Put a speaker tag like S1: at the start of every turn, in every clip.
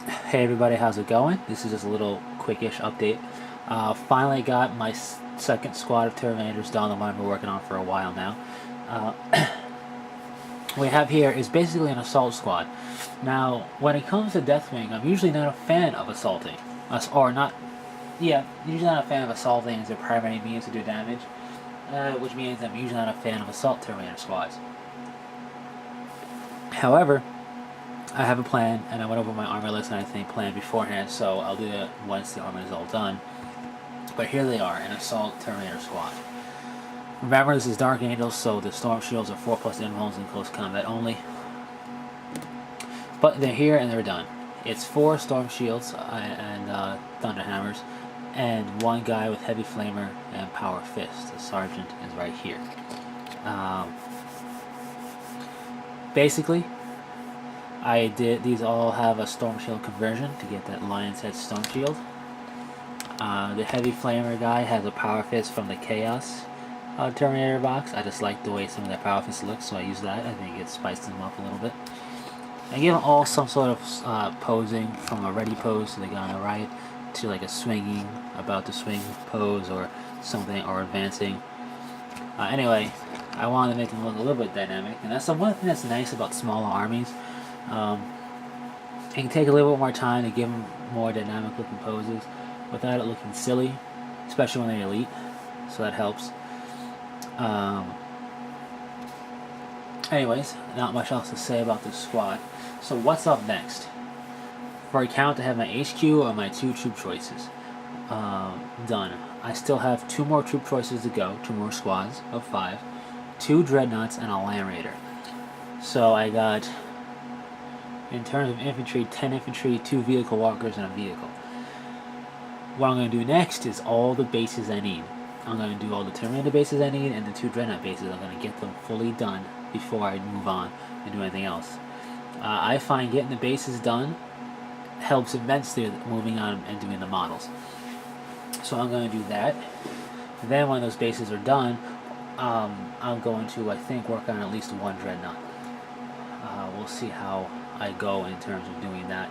S1: Hey everybody, how's it going? This is just a little quickish update. Finally got my second squad of Terminators done, the one I've been working on for a while now. Uh, what we have here is basically an assault squad. Now, when it comes to Deathwing, I'm usually not a fan of assaulting. Or not, yeah, usually not a fan of assaulting as a primary means to do damage. Which means I'm usually not a fan of assault Terminator squads. However, I have a plan, and I went over my armor list and everything planned beforehand, so I'll do it once the armor is all done. But here they are, an Assault Terminator squad. Remember, this is Dark Angels, so the Storm Shields are 4+ invulns in close combat only. But they're here and they're done. It's 4 Storm Shields and Thunder Hammers, and 1 guy with Heavy Flamer and Power Fist. The Sergeant is right here. Basically, these all have a Storm Shield conversion to get that Lion's Head Storm Shield. The Heavy Flamer guy has a Power Fist from the Chaos Terminator box. I just like the way some of their Power Fists look, so I use that. I think it spices them up a little bit. I give them all some sort of posing, from a ready pose to the guy on the right, to like a swinging, about to swing pose or something, or advancing. Anyway, I wanted to make them look a little bit dynamic, and that's one thing that's nice about smaller armies. It can take a little bit more time to give them more dynamic looking poses without it looking silly, especially when they're elite, so that helps. Anyways, not much else to say about this squad. So what's up next? For a count, I have my HQ or my 2 troop choices done. I still have 2 more troop choices to go, 2 more squads of 5, 2 Dreadnoughts, and a Land Raider. So I got, in terms of infantry, 10 infantry, 2 vehicle walkers, and a vehicle. What I'm going to do next is all the bases I need. I'm going to do all the Terminator bases I need and the 2 Dreadnought bases. I'm going to get them fully done before I move on and do anything else. I find getting the bases done helps immensely with moving on and doing the models. So I'm going to do that. Then when those bases are done, I'm going to, I think, work on at least 1 Dreadnought. We'll see how I go in terms of doing that.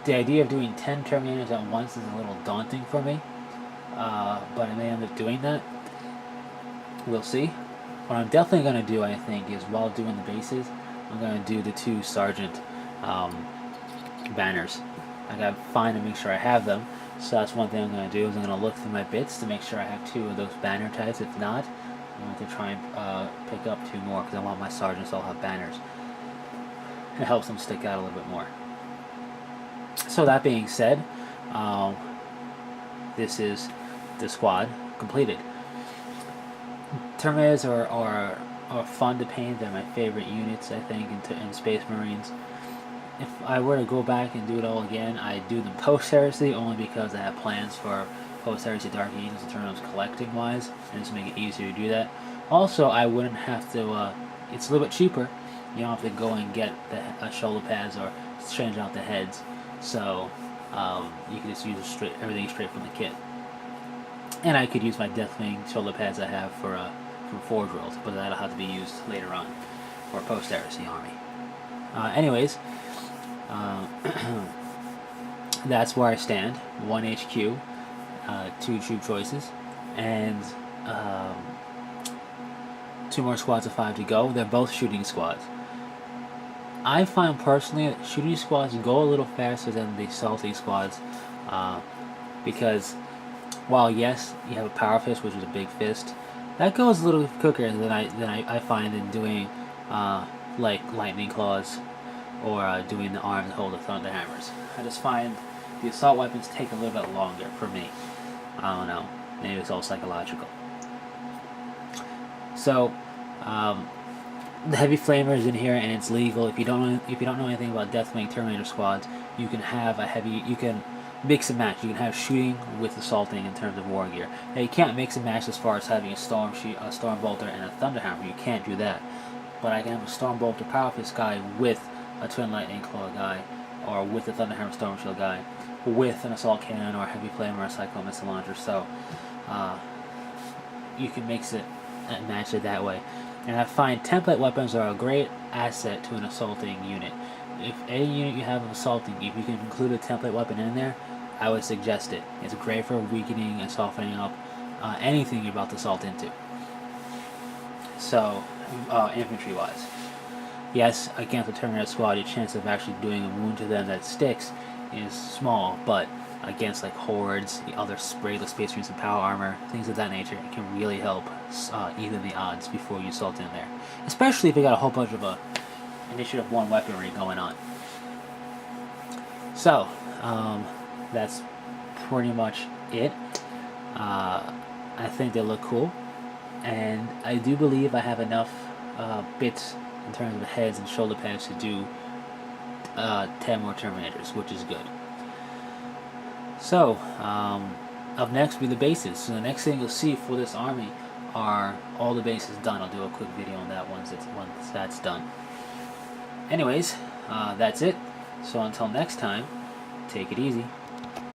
S1: The idea of doing 10 Terminators at once is a little daunting for me, but I may end up doing that. We'll see. What I'm definitely going to do, I think, is while doing the bases, I'm going to do the 2 Sergeant banners. I got to find and make sure I have them, so that's one thing I'm going to do, is I'm going to look through my bits to make sure I have 2 of those banner types. If not, I'm going to try and pick up 2 more, because I want my Sergeants to all have banners. It helps them stick out a little bit more. So that being said, this is the squad completed. Terminators are fun to paint. They're my favorite units, I think, in Space Marines. If I were to go back and do it all again, I'd do them post-heresy, only because I have plans for post-heresy Dark Angels in terms of collecting-wise, and just make it easier to do that. Also, I wouldn't have to, it's a little bit cheaper. You don't have to go and get the shoulder pads or change out the heads. So you can just use everything straight from the kit. And I could use my Deathwing shoulder pads I have from Forge World, but that'll have to be used later on for a post-heresy army. Anyways, that's where I stand. 1 HQ, 2 troop choices, and 2 more squads of 5 to go. They're both shooting squads. I find personally that shooting squads go a little faster than the assaulting squads, because while yes, you have a Power Fist, which is a big fist, that goes a little quicker than I find in doing like Lightning Claws or doing the arms that hold the Thunder Hammers. I just find the assault weapons take a little bit longer for me. I don't know, maybe it's all psychological. So the Heavy Flamer is in here, and it's legal. If you don't know anything about Deathwing Terminator squads, you can have you can mix and match. You can have shooting with assaulting in terms of war gear. Now you can't mix and match as far as having a Storm Bolter and a Thunder Hammer. You can't do that. But I can have a Storm Bolter Power Fist guy with a Twin Lightning Claw guy, or with a Thunder Hammer Storm Shield guy, with an Assault Cannon or a Heavy Flamer or a Cyclone Missile Launcher. So you can mix it and match it that way. And I find template weapons are a great asset to an assaulting unit. if any unit you have of assaulting, if you can include a template weapon in there, I would suggest it. It's great for weakening and softening up anything you're about to assault into. So, infantry-wise, yes, against a Terminator squad, your chance of actually doing a wound to them that sticks is small, but against like hordes, the other regular space marines and power armor, things of that nature, it can really help even the odds before you assault in there. Especially if you got a whole bunch of initiative 1 weaponry going on. So, that's pretty much it. I think they look cool, and I do believe I have enough bits in terms of heads and shoulder pads to do 10 more Terminators, which is good. So, up next will be the bases. So the next thing you'll see for this army are all the bases done. I'll do a quick video on that once that's done. Anyways, that's it. So until next time, take it easy.